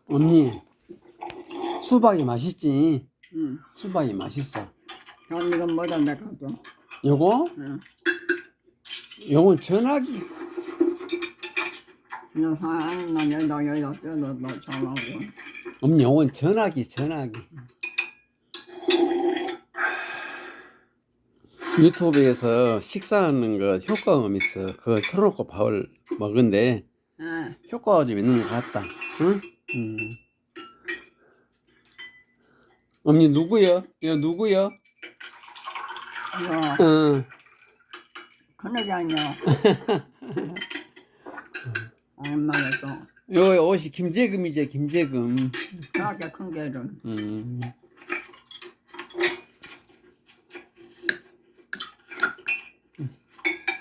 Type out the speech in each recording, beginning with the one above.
언니, 수박이 맛있지? 응. 수박이 맛있어. 그럼 이건 뭐다 내가 또. 요거? 응. 요건 전화기. 너 사람 나 여기다 껴도 너 전화고. 언니, 요건 전화기. 유튜브에서 식사하는 거 효과음 있어. 그걸 틀어놓고 밥을 먹은데 응. 효과가 좀 있는 것 같다. 응? 언니 누구요? 이거 누구요? 이거 응. 큰애기 아니야. 얼마였어? 요 옷이 김재금이죠, 김재금. 그렇게 큰 개는.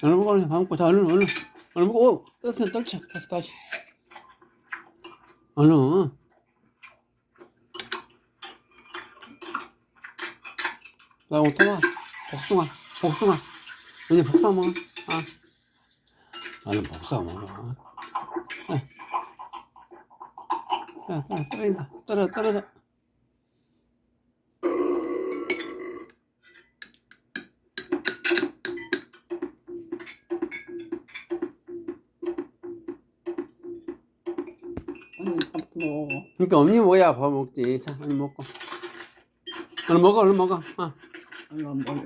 얼른 먹어, 밥 먹고 자, 얼른 먹어. 떨쳐. 다시. 얼른. 나 오토 봐. 복숭아. 언니 복숭아 먹어. 아. 얼른 복숭아 먹어. 야, 떨어진다. 떨어져. 언니 밥도 먹어. 그러니까 언니 뭐야 밥 먹지. 자, 얼른 먹고. 얼른 먹어. 이거 뭐야?